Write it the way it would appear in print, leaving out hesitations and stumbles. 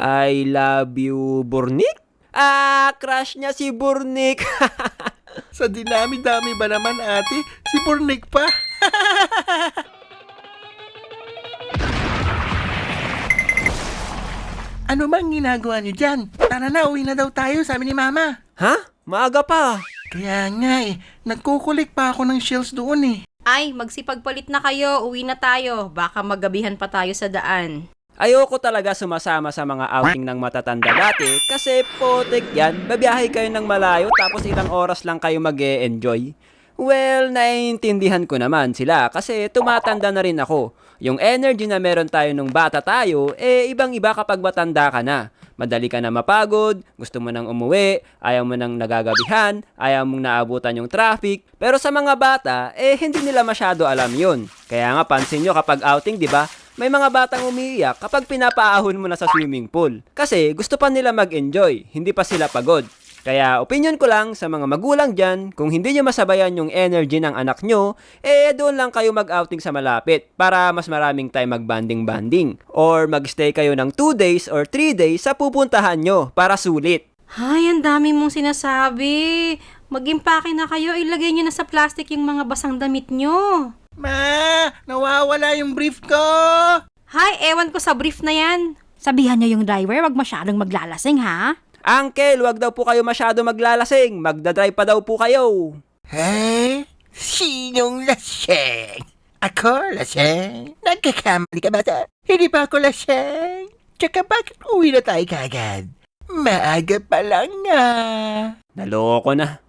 I love you, Burnik? Crush niya si Burnik. Sa dinami-dami ba naman ate, si Burnik pa? Ano bang ginagawa niyo dyan? Tara na, uwi na daw tayo, sabi ni Mama. Ha? Maaga pa. Kaya nga nagkukulik pa ako ng shells doon Ay, magsipagpalit na kayo, uwi na tayo. Baka magabihan pa tayo sa daan. Ayoko talaga sumasama sa mga outing ng matatanda dati kasi potek yan, babiyahe kayo ng malayo tapos ilang oras lang kayo mag-e-enjoy. Well, naiintindihan ko naman sila kasi tumatanda na rin ako. Yung energy na meron tayo nung bata tayo, ibang-iba kapag matanda ka na. Madali ka na mapagod, gusto mo nang umuwi, ayaw mo nang nagagabihan, ayaw mong naabutan yung traffic. Pero sa mga bata, hindi nila masyado alam yun. Kaya nga pansin nyo kapag outing, di ba? May mga batang umiiyak kapag pinapaahon mo na sa swimming pool. Kasi gusto pa nila mag-enjoy, hindi pa sila pagod. Kaya opinion ko lang sa mga magulang dyan, kung hindi nyo masabayan yung energy ng anak nyo, doon lang kayo mag-outing sa malapit para mas maraming time mag-banding-banding. Or mag-stay kayo ng 2 days or 3 days sa pupuntahan nyo para sulit. Ay, ang dami mong sinasabi. Mag-impake na kayo, ilagay nyo na sa plastic yung mga basang damit nyo. Ma, nawawala yung brief ko. Hay, ewan ko sa brief na yan. Sabihan niyo yung driver, wag masyadong maglalasing ha. Uncle, wag daw po kayo masyado maglalasing. Magdadrive pa daw po kayo. Hey, sinong laseng? Ako laseng? Nagkakamali ka ba? Hindi pa ako laseng. Tsaka bakit uwi na tayo kagad? Maaga pa lang nga. Naloko na.